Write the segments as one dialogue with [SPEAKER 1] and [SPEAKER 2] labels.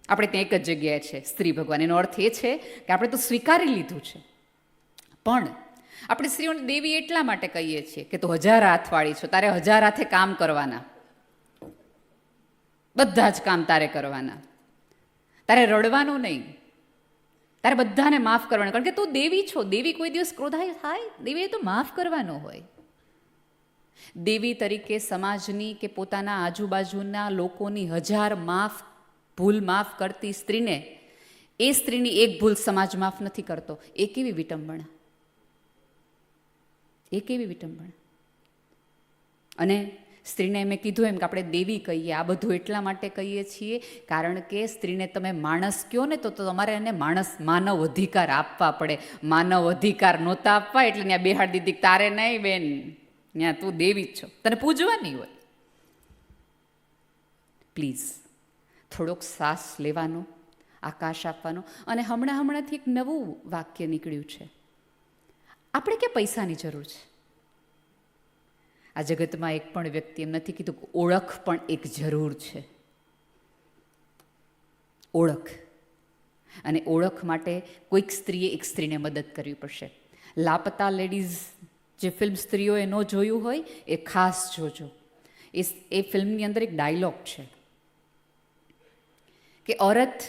[SPEAKER 1] આપણે ત્યાં એક જ જગ્યાએ છે સ્ત્રી ભગવાન. એનો અર્થ એ છે કે આપણે તો સ્વીકારી લીધું છે. પણ આપણે સ્ત્રીઓને દેવી એટલા માટે કહીએ છીએ કે તું 1000 હાથવાળી છો, તારે 1000 હાથે કામ કરવાના, બધા જ કામ તારે કરવાના, તારે રડવાનું નહીં, તારે બધાને માફ કરવાનું. કારણ કે તું દેવી છો. દેવી કોઈ દિવસ ક્રોધાય થાય? દેવીએ તો માફ કરવાનો હોય. દેવી તરીકે સમાજની કે પોતાના આજુબાજુના લોકોની 1000 ભૂલ માફ કરતી સ્ત્રીને, એ સ્ત્રીની એક ભૂલ સમાજ માફ નથી કરતો. એ કેવી વિટંબણા! એ કેવી વિટંબણા! અને સ્ત્રીને મેં કીધું એમ કે આપણે દેવી કહીએ. આ બધું એટલા માટે કહીએ છીએ કારણ કે સ્ત્રીને તમે માણસ કહો ને તો તમારે એને માનવ અધિકાર આપવા પડે. માનવ અધિકાર નહોતા આપવા એટલે ત્યાં બેહાડી દીધી. તારે નહીં બેન, ત્યાં તું દેવી જ છો, તને પૂજવાની હોય. પ્લીઝ થોડોક શ્વાસ લેવાનો, આકાશ આપવાનો. અને હમણાંથી એક નવું વાક્ય નીકળ્યું છે, આપણે ક્યાં પૈસાની જરૂર છે? આ જગતમાં એક પણ વ્યક્તિ એમ નથી કીધું કે ઓળખ પણ એક જરૂર છે. ઓળખ. અને ઓળખ માટે કોઈક સ્ત્રીએ એક સ્ત્રીને મદદ કરવી પડશે. લાપતા લેડીઝ જે ફિલ્મ સ્ત્રીઓએ ન જોયું હોય એ ખાસ જોજો. એ ફિલ્મની અંદર એક ડાયલોગ છે કે औरत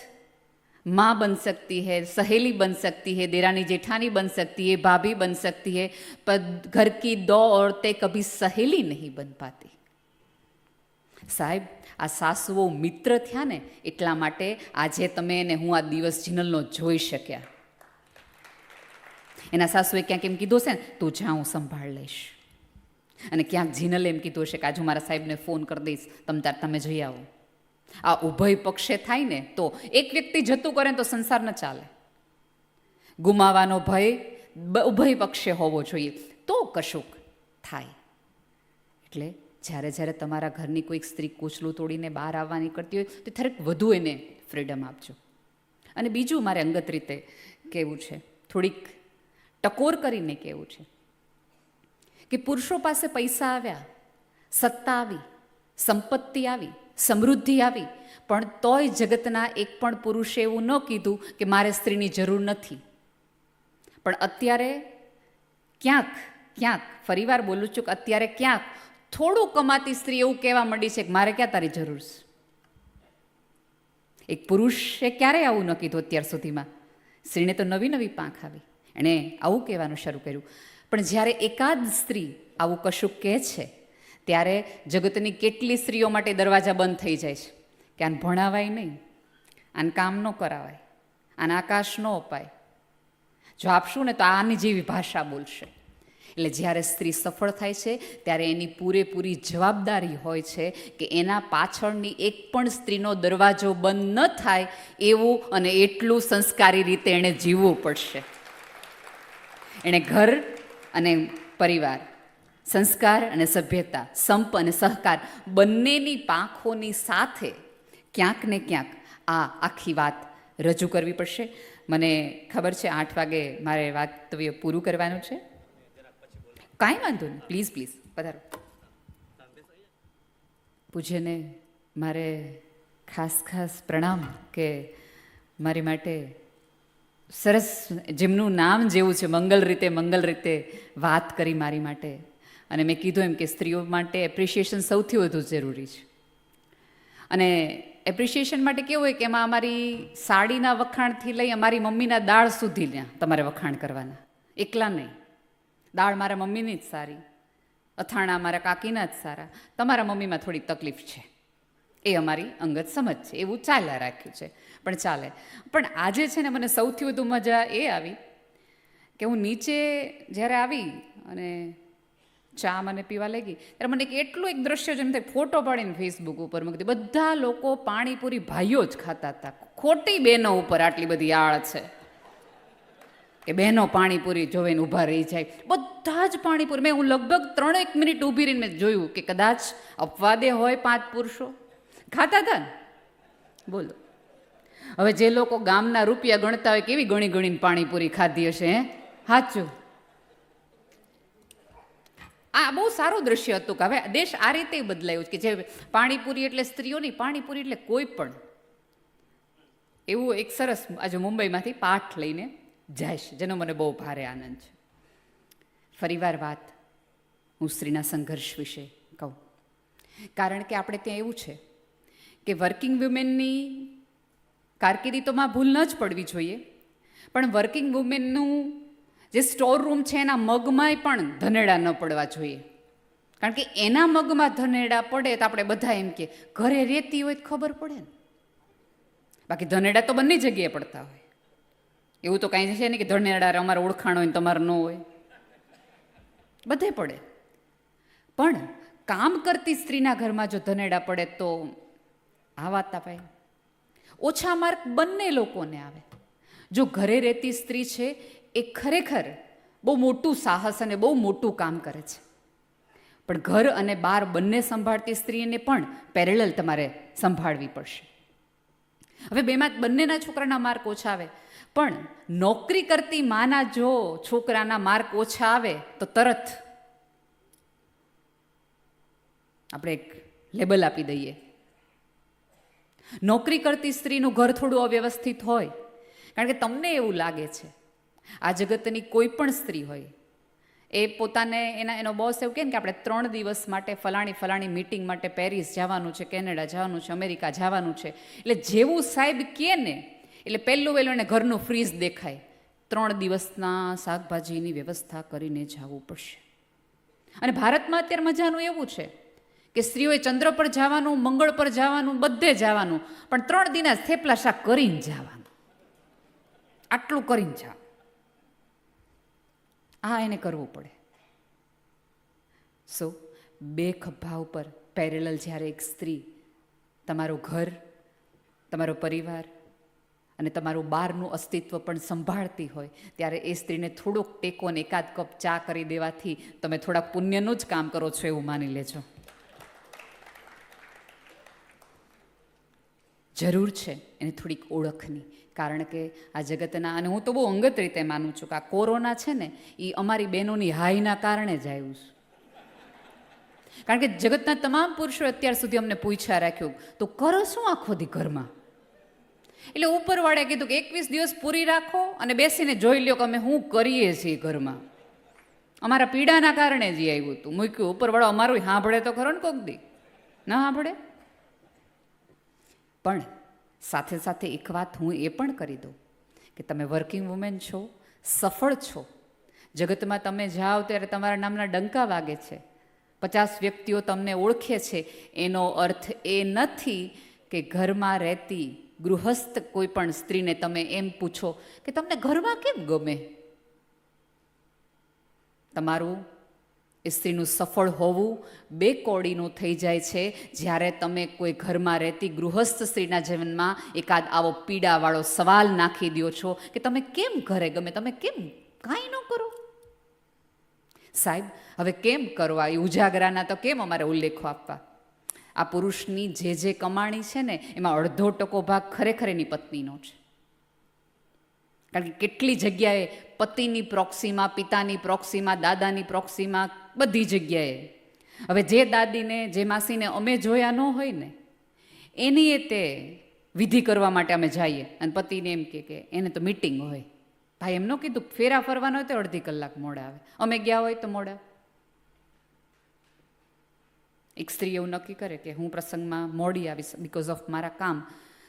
[SPEAKER 1] माँ बन सकती है, सहेली बन सकती है, देरानी जेठानी बन सकती है, भाभी बन सकती है, पर घर की 2 औरतें कभी सहेली नहीं बन पाती. સાહેબ, આ સાસુઓ મિત્ર થયા ને એટલા માટે આજે તમે ને હું આ દિવસ જીનલનો જોઈ શક્યા. એના સાસુએ ક્યાંક એમ કીધું છે ને, તું જા હું સંભાળ લઈશ. અને ક્યાંક જીનલે એમ કીધું હશે કે આજે હું મારા સાહેબને ફોન કરી દઈશ, તમે જઈ આવો. આ ઉભય પક્ષે થાય ને તો એક વ્યક્તિ જતું કરે તો સંસાર ન ચાલે. ગુમાવાનો ભય ઉભય પક્ષે હોવો જોઈએ તો કશુંક થાય. એટલે જ્યારે તમારા ઘરની કોઈક સ્ત્રી કોચલું તોડીને બહાર આવવા નીકળતી હોય તો થોડીક વધુ એને ફ્રીડમ આપજો. અને બીજું મારે અંગત રીતે કહેવું છે, થોડીક ટકોર કરીને કહેવું છે કે પુરુષો પાસે પૈસા આવ્યા, સત્તા આવી, સંપત્તિ આવી, સમૃદ્ધિ આવી, પણ તોય જગતના એક પણ પુરુષે એવું ન કીધું કે મારે સ્ત્રીની જરૂર નથી. પણ અત્યારે ક્યાંક ફરીવાર બોલું છું કે અત્યારે ક્યાંક થોડું કમાતી સ્ત્રી એવું કહેવા માંડી છે કે મારે ક્યાં તારી જરૂર છે. એક પુરુષે ક્યારેય આવું ન કીધું અત્યાર સુધીમાં. સ્ત્રીને તો નવી પાંખ આવી, એણે આવું કહેવાનું શરૂ કર્યું. પણ જ્યારે એકાદ સ્ત્રી આવું કશુંક કહે છે ત્યારે જગતની કેટલી સ્ત્રીઓ માટે દરવાજા બંધ થઈ જાય છે કે આને ભણાવાય નહીં, આને કામ ન કરાવાય, આને આકાશ ન અપાય, જો આપશું ને તો આની જેવી ભાષા બોલશે. એટલે જ્યારે સ્ત્રી સફળ થાય છે ત્યારે એની પૂરેપૂરી જવાબદારી હોય છે કે એના પાછળની એક પણ સ્ત્રીનો દરવાજો બંધ ન થાય એવું અને એટલું સંસ્કારી રીતે એણે જીવવું પડશે. એણે ઘર અને પરિવાર, સંસ્કાર અને સભ્યતા, સંપ અને સહકાર બંનેની પાંખોની સાથે ક્યાંક ને ક્યાંક આ આખી વાત રજૂ કરવી પડશે. મને ખબર છે 8 વાગે મારે વાક્તવ્ય પૂરું કરવાનું છે. કાંઈ વાંધો નહીં, પ્લીઝ પધારો. પૂજ્યને મારે ખાસ પ્રણામ કે મારી માટે સરસ, જેમનું નામ જેવું છે, મંગલ રીતે વાત કરી મારી માટે. અને મેં કીધું એમ કે સ્ત્રીઓ માટે એપ્રિશિએશન સૌથી વધુ જરૂરી છે. અને એપ્રિશિએશન માટે કેવું હોય કે એમાં અમારી સાડીના વખાણથી લઈ અમારી મમ્મીના દાળ સુધી તમારે વખાણ કરવાના, એકલા નહીં. દાળ મારા મમ્મીની જ સારી, અથાણા મારા કાકીના જ સારા, તમારા મમ્મીમાં થોડી તકલીફ છે, એ અમારી અંગત સમજ છે, એવું ચાલ્યા રાખ્યું છે. પણ ચાલે. પણ આજે છે ને મને સૌથી વધુ મજા એ આવી કે હું નીચે જ્યારે આવી અને ચા મને પીવા લાગી ત્યારે મને એટલું એક દ્રશ્ય જેમ થાય, ફોટો પાડીને ફેસબુક ઉપર મૂકી દીધી. બધા લોકો પાણીપુરી ભાઈઓ જ ખાતા હતા. ખોટી બહેનો ઉપર આટલી બધી આળ છે કે બહેનો પાણીપુરી જોઈને ઊભા રહી જાય. બધા જ પાણીપુરી. હું લગભગ 3 મિનિટ ઊભી રહીને મેં જોયું કે કદાચ અપવાદે હોય 5 પુરુષો ખાતા હતા ને. બોલો હવે જે લોકો ગામના રૂપિયા ગણતા હોય કેવી ગણીને પાણીપુરી ખાધી હશે, હે? સાચું. આ બહુ સારું દ્રશ્ય હતું કે હવે દેશ આ રીતે બદલાયું કે જે પાણીપુરી એટલે સ્ત્રીઓની, પાણીપુરી એટલે કોઈ પણ એવું એક સરસ આજે મુંબઈમાંથી પાઠ લઈને જઈશ, જેનો મને બહુ ભારે આનંદ છે. ફરીવાર વાત હું સ્ત્રીના સંઘર્ષ વિશે કહું, કારણ કે આપણે ત્યાં એવું છે કે વર્કિંગ વુમેનની કારકિર્દી તો માં ભૂલ ન જ પડવી જોઈએ, પણ વર્કિંગ વુમેનનું જે સ્ટોર રૂમ છે એના મગમાંય પણ ધનેડા ન પડવા જોઈએ. કારણ કે એના મગમાં ધનેડા પડે તો આપણે બધા એમ કે ઘરે રહેતી હોય તો ખબર પડે ને. બાકી ધનેડા તો બંને જગ્યાએ પડતા હોય. એવું તો કાંઈ છે નહીં કે ધનેડા અમારે ઓળખાણ હોય ને તમારે ન હોય, બધે પડે. પણ કામ કરતી સ્ત્રીના ઘરમાં જો ધનેડા પડે તો આ વાત ભાઈ ઓછા માર્ક બંને લોકોને આવે. જો ઘરે રહેતી સ્ત્રી છે એ ખરેખર બહુ મોટું સાહસ અને બહુ મોટું કામ કરે છે, પણ ઘર અને બહાર બંને સંભાળતી સ્ત્રીને પણ પેરેલલ તમારે સંભાળવી પડશે. હવે બેમાં બંનેના છોકરાના માર્ક ઓછા આવે, પણ નોકરી કરતી માના જો છોકરાના માર્ક ઓછા આવે તો તરત આપણે એક લેબલ આપી દઈએ. નોકરી કરતી સ્ત્રીનું ઘર થોડું અવ્યવસ્થિત હોય, કારણ કે તમને એવું લાગે છે આ જગતની કોઈ પણ સ્ત્રી હોય એ પોતાને એનો બોસ એવું કહે ને કે આપણે 3 દિવસ માટે ફલાણી મીટિંગ માટે પેરિસ જવાનું છે, કેનેડા જવાનું છે, અમેરિકા જવાનું છે, એટલે જેવું સાહેબ કહે ને એટલે પહેલું એને ઘરનું ફ્રીજ દેખાય. 3 દિવસના શાકભાજીની વ્યવસ્થા કરીને જવું પડશે. અને ભારતમાં અત્યારે મજાનું એવું છે કે સ્ત્રીઓએ ચંદ્ર પર જવાનું, મંગળ પર જવાનું, બધે જવાનું, પણ 3 દિના થેપલા શાક કરીને જવાનું, આટલું કરીને જાવ. આ એને કરવું પડે. સો બે ખભા ઉપર પેરેલલ જ્યારે એક સ્ત્રી તમારું ઘર, તમારો પરિવાર અને તમારું બહારનું અસ્તિત્વ પણ સંભાળતી હોય, ત્યારે એ સ્ત્રીને થોડોક ટેકો અને એકાદ કપ ચા કરી દેવાથી તમે થોડાક પુણ્યનું જ કામ કરો છો એવું માની લેજો. જરૂર છે એને થોડીક ઓળખની, કારણ કે આ જગતના, અને હું તો બહુ અંગત રીતે માનું છું કે આ કોરોના છે ને એ અમારી બહેનોની હાઈના કારણે જ આવ્યું છે. કારણ કે જગતના તમામ પુરુષો અત્યાર સુધી અમને પૂછ્યા રાખ્યું તો કરો શું આખો દી ઘરમાં. એટલે ઉપરવાળે કીધું કે 21 દિવસ પૂરી રાખો અને બેસીને જોઈ લ્યો કે અમે શું કરીએ છીએ ઘરમાં. અમારા પીડાના કારણે જ આવ્યું હતું. મૂક્યું ઉપરવાળો અમારું સાંભળે તો ખરો ને કોક દી, ના સાંભળે. પણ સાથે સાથે એક વાત હું એ પણ કરી દઉં કે તમે વર્કિંગ વુમેન છો, સફળ છો, જગતમાં તમે જાઓ ત્યારે તમારા નામના ડંકા વાગે છે, 50 વ્યક્તિઓ તમને ઓળખે છે. એનો અર્થ એ નથી કે ઘરમાં રહેતી ગૃહસ્થ કોઈ પણ સ્ત્રીને તમે એમ પૂછો કે તમને ઘરમાં કેમ ગમે. તમારું એ સ્ત્રીનું સફળ હોવું 2 કોડીનું થઈ જાય છે જ્યારે તમે કોઈ ઘરમાં રહેતી ગૃહસ્થ સ્ત્રીના જીવનમાં એકાદ આવો પીડાવાળો સવાલ નાખી દો છો કે તમે કેમ ઘરે ગમે, તમે કેમ કાંઈ ન કરો. સાહેબ હવે કેમ કરવા એ ઉજાગરાના તો કેમ અમારે ઉલ્લેખો આપવા. આ પુરુષની જે કમાણી છે ને એમાં 1/2% ભાગ ખરેખર એની પત્નીનો છે. કારણ કે કેટલી જગ્યાએ પતિની પ્રોક્સીમાં, પિતાની પ્રોક્સીમાં, દાદાની પ્રોક્સીમાં, બધી જગ્યાએ. હવે જે દાદીને, જે માસીને અમે જોયા ન હોય ને એની એ તે વિધિ કરવા માટે અમે જઈએ અને પતિને એમ કે એને તો મીટિંગ હોય. ભાઈ એમ ન કીધું ફેરા ફરવાનો હોય તો 1/2 કલાક મોડા આવે, અમે ગયા હોય તો મોડા. એક સ્ત્રી એવું નક્કી કરે કે હું પ્રસંગમાં મોડી આવીશ બિકોઝ ઓફ મારા કામ.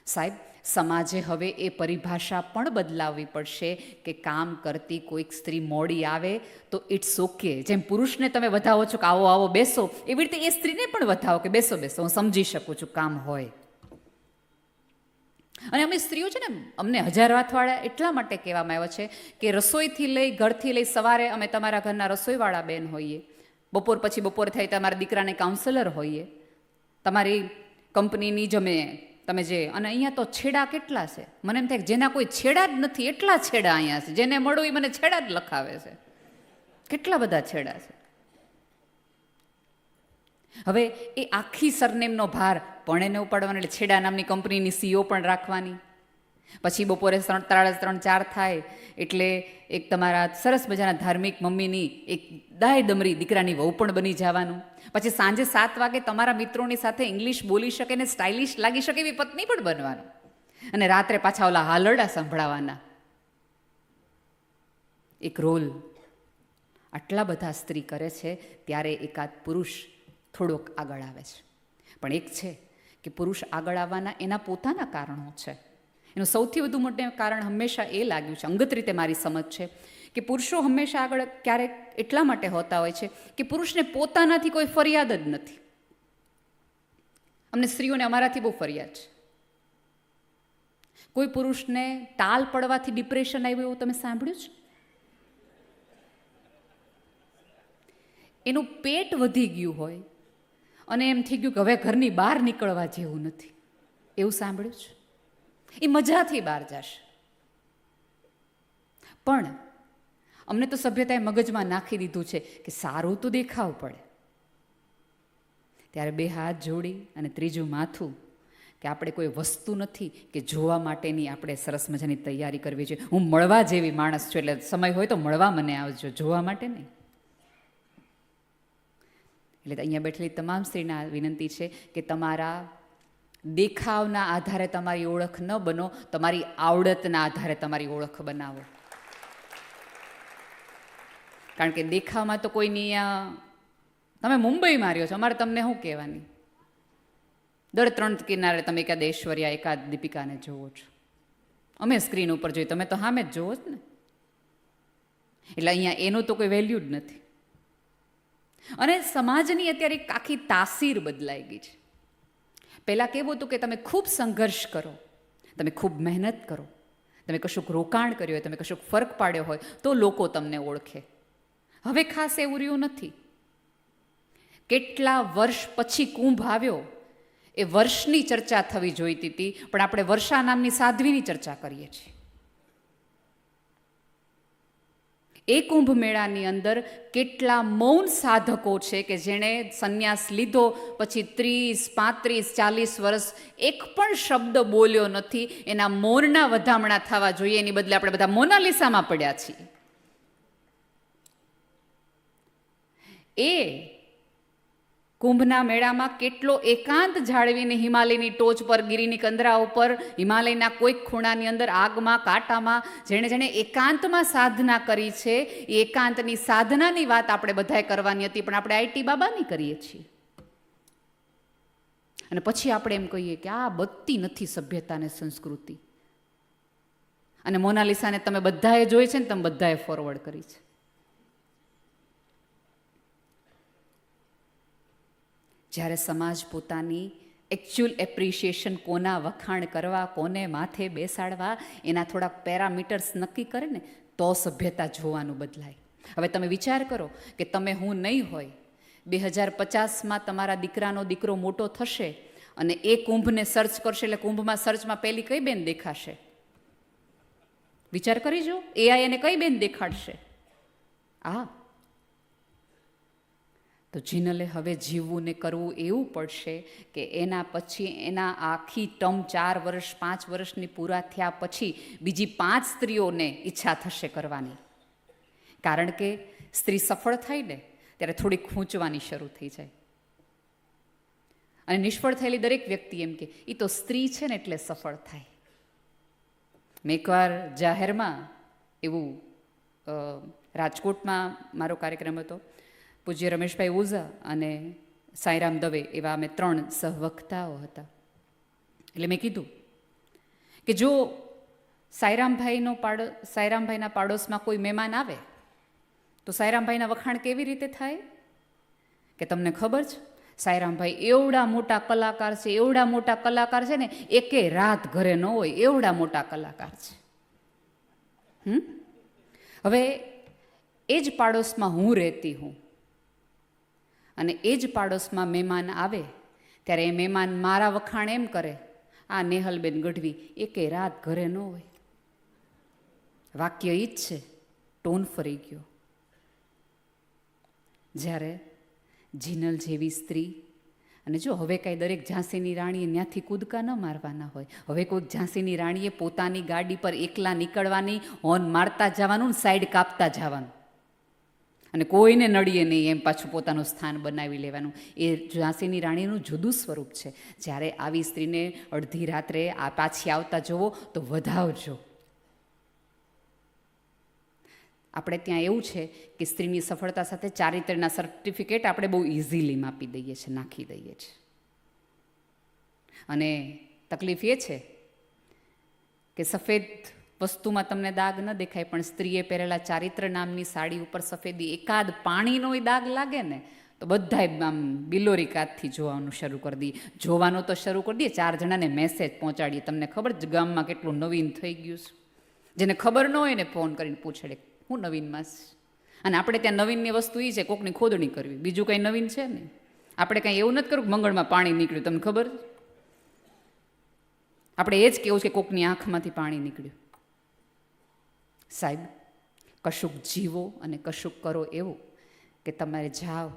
[SPEAKER 1] સાહેબ સમાજે હવે એ પરિભાષા પણ બદલાવવી પડશે કે કામ કરતી કોઈક સ્ત્રી મોડી આવે તો ઇટ્સ ઓકે. જેમ પુરુષને તમે વધાવો છો કે આવો આવો બેસો, એવી રીતે એ સ્ત્રીને પણ વધાવો કે બેસો બેસો, હું સમજી શકું છું કામ હોય. અને અમે સ્ત્રીઓ છે ને અમને 1000 વાતવાળા એટલા માટે કહેવામાં આવ્યા છે કે રસોઈથી લઈ, ઘરથી લઈ, સવારે અમે તમારા ઘરના રસોઈવાળા બેન હોઈએ, બપોર પછી બપોર થાય તમારા દીકરાને કાઉન્સેલર હોઈએ, તમારી કંપનીની તમે જે, અને અહીંયા તો છેડા કેટલા છે. મને એમ થાય કે જેના કોઈ છેડા જ નથી એટલા છેડા અહીંયા છે. જેને મળું એ મને છેડા જ લખાવે છે. કેટલા બધા છેડા છે. હવે એ આખી સરનેમનો ભાર પણ એને ઉપાડવાનો, એટલે છેડા નામની કંપનીની સીઓ પણ રાખવાની. પછી બપોરે 3:30-4 થાય એટલે એક તમારા સરસ મજાના ધાર્મિક મમ્મીની એક દાય દમરી દીકરાની વહુ પણ બની જવાનું. પછી સાંજે 7 વાગે તમારા મિત્રોની સાથે ઇંગ્લિશ બોલી શકે ને સ્ટાઇલિશ લાગી શકે એવી પત્ની પણ બનવાનું. અને રાત્રે પાછા ઓલા હાલરડા સંભળાવાના. એક રોલ આટલા બધા સ્ત્રી કરે છે ત્યારે એકાદ પુરુષ થોડોક આગળ આવે છે. પણ એક છે કે પુરુષ આગળ આવવાના એના પોતાના કારણો છે. એનું સૌથી વધુ મોટું કારણ હંમેશા એ લાગ્યું છે, અંગત રીતે મારી સમજ છે, કે પુરુષો હંમેશા આગળ ક્યારેક એટલા માટે હોતા હોય છે કે પુરુષને પોતાનાથી કોઈ ફરિયાદ જ નથી. અમને સ્ત્રીઓને અમારાથી બહુ ફરિયાદ છે. કોઈ પુરુષને ટાલ પડવાથી ડિપ્રેશન આવ્યું એવું તમે સાંભળ્યું છે? એનું પેટ વધી ગયું હોય અને એમ થઈ ગયું કે હવે ઘરની બહાર નીકળવા જેવું નથી, એવું સાંભળ્યું છે? એ મજાથી બહાર જશે. પણ અમને તો સભ્યતાએ મગજમાં નાખી દીધું છે કે સારું તો દેખાવું પડે. ત્યારે બે હાથ જોડી અને ત્રીજું માથું કે આપણે કોઈ વસ્તુ નથી કે જોવા માટેની આપણે સરસ મજાની તૈયારી કરવી જોઈએ. હું મળવા જેવી માણસ છું, એટલે સમય હોય તો મળવા મને આવજો, જોવા માટે નહીં. એટલે અહીંયા બેઠેલી તમામ સ્ત્રીને વિનંતી છે કે તમારા દેખાવના આધારે તમારી ઓળખ ન બનો, તમારી આવડતના આધારે તમારી ઓળખ બનાવો. કારણ કે દેખાવમાં તો કોઈની તમે મુંબઈમાં રહ્યો છો, અમારે તમને શું કહેવાની? દર 3 કિનારે તમે એકાદ ઐશ્વર્યા એકાદ દીપિકાને જોવો છો. અમે સ્ક્રીન ઉપર જોઈએ, તમે તો સામે જ જોવો જ ને. એટલે અહીંયા એનું તો કોઈ વેલ્યુ જ નથી. અને સમાજની અત્યારે એક આખી તાસીર બદલાઈ ગઈ છે. પહેલાં કેવું હતું કે તમે ખૂબ સંઘર્ષ કરો, તમે ખૂબ મહેનત કરો, તમે કશુંક રોકાણ કર્યું હોય, તમે કશુંક ફરક પાડ્યો હોય તો લોકો તમને ઓળખે. હવે ખાસ એવું રહ્યું નથી. કેટલા વર્ષ પછી કુંભ આવ્યો એ વર્ષની ચર્ચા થવી જોઈતી હતી, પણ આપણે વર્ષા નામની સાધ્વીની ચર્ચા કરીએ છીએ. એ કુંભ મેળાની અંદર કેટલા મૌન સાધકો છે કે જેણે સંન્યાસ લીધો પછી 30, 35, 40 વર્ષ એક પણ શબ્દ બોલ્યો નથી. એના મૌનના વધામણા થવા જોઈએ, એની બદલે આપણે બધા મોનાલિસામાં પડ્યા છીએ. એ કુંભના મેળામાં કેટલો એકાંત જાળવીને હિમાલયની ટોચ પર, ગિરિની કંદરા ઉપર, હિમાલયના કોઈક ખૂણાની અંદર, આગમાં, કાંટામાં જેણે જેણે એકાંતમાં સાધના કરી છે, એ એકાંતની સાધનાની વાત આપણે બધાએ કરવાની હતી, પણ આપણે આઈટી બાબાની કરીએ છીએ. અને પછી આપણે એમ કહીએ કે આ બત્તી નથી સભ્યતા અને સંસ્કૃતિ. અને મોનાલિસાને તમે બધાએ જોઈ છે ને, તમે બધાએ ફોરવર્ડ કરી છે. જ્યારે સમાજ પોતાની એકચ્યુઅલ એપ્રિશિએશન, કોના વખાણ કરવા, કોને માથે બેસાડવા, એના થોડાક પેરામીટર્સ નક્કી કરે ને, તો સભ્યતા જોવાનું બદલાય. હવે તમે વિચાર કરો કે તમે હું નહીં હોય, 2050માં તમારા દીકરાનો દીકરો મોટો થશે અને એ કુંભને સર્ચ કરશે, એટલે કુંભમાં સર્ચમાં પહેલી કઈ બેન દેખાશે? વિચાર કરી જો, એઆઈ એને કઈ બેન દેખાડશે? તો જીનલે હવે જીવવું ને કરવું એવું પડશે કે એના પછી એના આખી ટર્મ 4 વર્ષ 5 વર્ષની પૂરા થયા પછી બીજી 5 સ્ત્રીઓને ઈચ્છા થશે કરવાની. કારણ કે સ્ત્રી સફળ થાય ને ત્યારે થોડીક ખૂંચવાની શરૂ થઈ જાય. અને નિષ્ફળ થયેલી દરેક વ્યક્તિ એમ કે એ તો સ્ત્રી છે ને એટલે સફળ થાય. મેં એકવાર જાહેરમાં એવું, રાજકોટમાં મારો કાર્યક્રમ હતો, પૂજ્ય રમેશભાઈ ઓઝા અને સાંઈરામ દવે એવા અમે 3 સહવક્તાઓ હતા. એટલે મેં કીધું કે જો સાંઈરામભાઈના પાડોશમાં કોઈ મહેમાન આવે તો સાંઈરામભાઈના વખાણ કેવી રીતે થાય? કે તમને ખબર છે, સાંઈરામભાઈ એવડા મોટા કલાકાર છે, એવડા મોટા કલાકાર છે ને, એકે રાત ઘરે ન હોય એવડા મોટા કલાકાર છે. હવે એ જ પાડોશમાં હું રહેતી હું, અને એ જ પાડોશમાં મહેમાન આવે ત્યારે એ મહેમાન મારા વખાણ એમ કરે, આ નેહલબેન ગઢવી એકે રાત ઘરે ન હોય. વાક્ય ઈ જ છે, ટોન ફરી ગયો. જ્યારે જીનલ જેવી સ્ત્રી, અને જો હવે કાંઈ દરેક ઝાંસીની રાણીએ ત્યાંથી કૂદકા ન મારવાના હોય. હવે કોઈક ઝાંસીની રાણીએ પોતાની ગાડી પર એકલા નીકળવાની, હોર્ન મારતા જવાનું, સાઈડ કાપતા જવાનું. અને કોઈને નડીએ નહીં એમ પાછું પોતાનું સ્થાન બનાવી લેવાનું. એ ઝાંસીની રાણીનું જુદું સ્વરૂપ છે. જ્યારે આવી સ્ત્રીને અડધી રાત્રે આ પાછી આવતા જુઓ તો વધાવજો. આપણે ત્યાં એવું છે કે સ્ત્રીની સફળતા સાથે ચારિત્ર્યના સર્ટિફિકેટ આપણે બહુ ઇઝીલી માપી દઈએ છીએ, નાખી દઈએ છીએ. અને તકલીફ એ છે કે સફેદ વસ્તુમાં તમને દાગ ન દેખાય, પણ સ્ત્રીએ પહેરેલા ચારિત્ર નામની સાડી ઉપર સફેદી એકાદ પાણીનો દાગ લાગે ને તો બધાય આમ બિલોરી કાતથી જોવાનું શરૂ કરી દઈએ. જોવાનું તો શરૂ કરી દઈએ, 4 જણાને મેસેજ પહોંચાડીએ. તમને ખબર જ ગામમાં કેટલું નવીન થઈ ગયું છે. જેને ખબર ન હોય ને ફોન કરીને પૂછડે હું નવીનમાં છે. અને આપણે ત્યાં નવીનની વસ્તુ એ છે કોકની ખોદણી કરવી, બીજું કંઈ નવીન છે ને. આપણે કંઈ એવું નથી કરવું કે મંગળમાં પાણી નીકળ્યું, તમને ખબર? આપણે એ જ કેવું છે કે કોકની આંખમાંથી પાણી નીકળ્યું. સાહેબ, કશુંક જીવો અને કશુંક કરો એવું કે તમારે જાઓ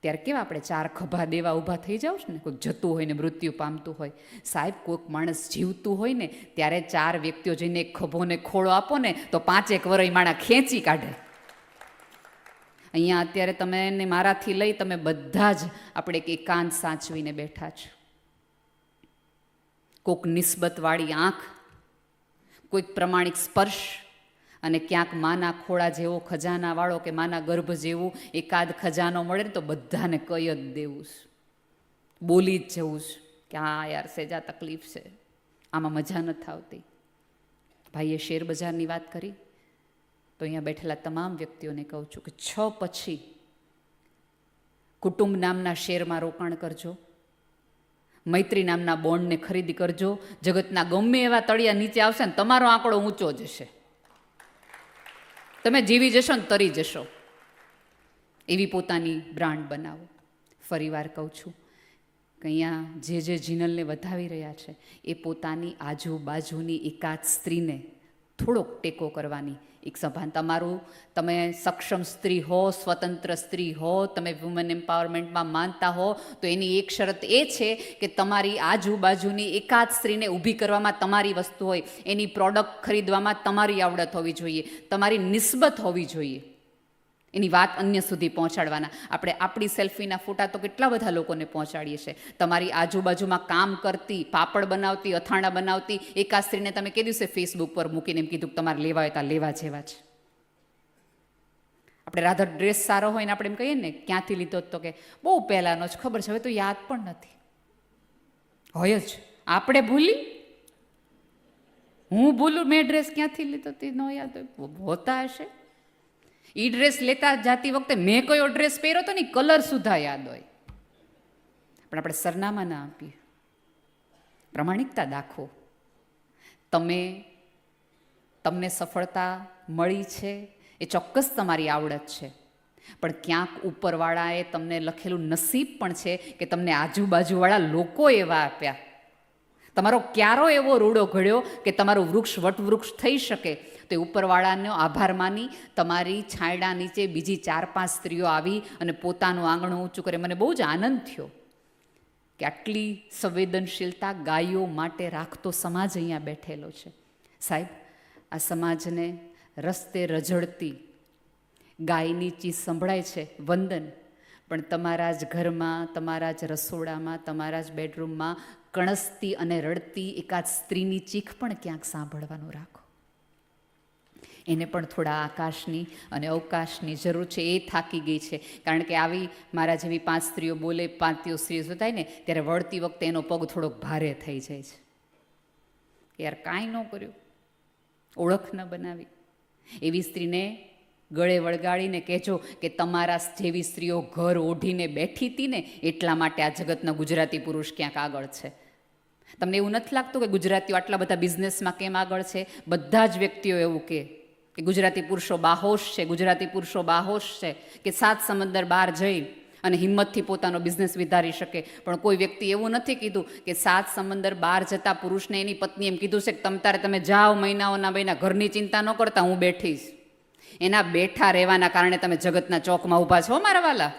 [SPEAKER 1] ત્યારે કેવા આપણે 4 ખભા દેવા ઊભા થઈ જાવ છો ને. કોઈક જતું હોય ને મૃત્યુ પામતું હોય. સાહેબ, કોઈક માણસ જીવતું હોય ને ત્યારે 4 વ્યક્તિઓ જઈને એક ખભો ને ખોળો આપો ને તો 5 વર્ષ માણા ખેંચી કાઢે. અહીંયા અત્યારે તમે ને મારાથી લઈ તમે બધા જ આપણે એક એકાંત સાચવીને બેઠા છો. કોઈક નિસ્બતવાળી આંખ, કોઈક પ્રમાણિક સ્પર્શ, અને ક્યાંક માના ખોળા જેવો ખજાનાવાળો કે માના ગર્ભ જેવું એકાદ ખજાનો મળે ને તો બધાને કહી જ દેવું છે, બોલી જ જવું છે કે હા યાર સેજા તકલીફ છે, આમાં મજા નથી આવતી. ભાઈએ શેર બજારની વાત કરી તો અહીંયા બેઠેલા તમામ વ્યક્તિઓને કહું છું કે 6 પછી કુટુંબ નામના શેરમાં રોકાણ કરજો, મૈત્રી નામના બોન્ડને ખરીદી કરજો. જગતના ગમે એવા તળિયા નીચે આવશે ને તમારો આંકડો ઊંચો જશે. તમે જીવી જશો ને તરી જશો. એવી પોતાની બ્રાન્ડ બનાવો. ફરીવાર કહું છું કે અહીંયા જે જીનલને વધાવી રહ્યા છે એ પોતાની આજુબાજુની એકાદ સ્ત્રીને થોડોક ટેકો કરવાની એક સભાન. તમારું તમે સક્ષમ સ્ત્રી હો, સ્વતંત્ર સ્ત્રી હો, તમે વુમન એમ્પાવરમેન્ટમાં માનતા હો તો એની એક શરત એ છે કે તમારી આજુબાજુની એકાદ સ્ત્રીને ઊભી કરવામાં તમારી વસ્તુ હોય, એની પ્રોડક્ટ ખરીદવામાં તમારી આવડત હોવી જોઈએ, તમારી નિસ્બત હોવી જોઈએ, એની વાત અન્ય સુધી પહોંચાડવાના. આપણે આપણી સેલ્ફીના ફોટા તો કેટલા બધા લોકોને પહોંચાડીએ છીએ. તમારી આજુબાજુમાં કામ કરતી, પાપડ બનાવતી, અથાણા બનાવતી એકાદ સ્ત્રીને તમે કે દિવસે ફેસબુક પર મૂકીને એમ કીધું કે તમારે લેવા હોય તો લેવા જેવા છે. આપણે રાધર ડ્રેસ સારો હોય ને આપણે એમ કહીએ ને ક્યાંથી લીધો તો કે બહુ પહેલાંનો જ, ખબર છે હવે તો યાદ પણ નથી. હોય જ, આપણે ભૂલી, હું ભૂલું મેં ડ્રેસ ક્યાંથી લીધો તે ન યાદ હોય, હોતા હશે. એ ડ્રેસ લેતા જાતી વખતે મેં કયો ડ્રેસ પહેર્યો હતો ને કલર સુધા યાદ હોય, પણ આપણે સરનામા ના આપીએ. પ્રમાણિકતા દાખવો. તમને સફળતા મળી છે એ ચોક્કસ તમારી આવડત છે, પણ ક્યાંક ઉપરવાળાએ તમને લખેલું નસીબ પણ છે કે તમને આજુબાજુવાળા લોકો એવા આપ્યા. તમારો ક્યારો એવો રૂડો ઘડ્યો કે તમારું વૃક્ષ વટવૃક્ષ થઈ શકે. તો ઉપરવાળાનો આભાર માની તમારી છાંયડા નીચે બીજી 4-5 સ્ત્રીઓ આવી અને પોતાનું આંગણું ઊંચું કરે. મને બહુ જ આનંદ થયો કે આટલી સંવેદનશીલતા ગાયો માટે રાખતો સમાજ અહીંયા બેઠેલો છે. સાહેબ, આ સમાજને રસ્તે રઝળતી ગાયની ચીજ સંભળાય છે, વંદન, પણ તમારા જ ઘરમાં, તમારા જ રસોડામાં, તમારા જ બેડરૂમમાં કણસતી અને રડતી એકાદ સ્ત્રીની ચીખ પણ ક્યાંક સાંભળવાનું રાખો. એને પણ થોડા આકાશની અને અવકાશની જરૂર છે. એ થાકી ગઈ છે, કારણ કે આવી મારા જેવી 5 સ્ત્રીઓ બોલે, 5 સ્ત્રીઓ થાય ને ત્યારે વળતી વખતે એનો પગ થોડોક ભારે થઈ જાય છે. યાર કાંઈ ન કર્યું, ઓળખ ન બનાવી. એવી સ્ત્રીને ગળે વળગાડીને કહેજો કે તમારા જેવી સ્ત્રીઓ ઘર ઓઢીને બેઠી હતી ને એટલા માટે આ જગતના ગુજરાતી પુરુષ ક્યાંક આગળ છે. તમને એવું નથી લાગતું કે ગુજરાતીઓ આટલા બધા બિઝનેસમાં કેમ આગળ છે? બધા જ વ્યક્તિઓ એવું કે ગુજરાતી પુરુષો બાહોશ છે, ગુજરાતી પુરુષો બાહોશ છે કે 7 સમંદર બહાર જઈ અને હિંમતથી પોતાનો બિઝનેસ વધારી શકે. પણ કોઈ વ્યક્તિ એવું નથી કીધું કે 7 સમંદર બહાર જતા પુરુષને એની પત્ની એમ કીધું છે કે તમે જાઓ મહિનાઓના મહિના, ઘરની ચિંતા ન કરતા, હું બેઠીશ. એના બેઠા રહેવાના કારણે તમે જગતના ચોકમાં ઊભા છો મારા વાલા.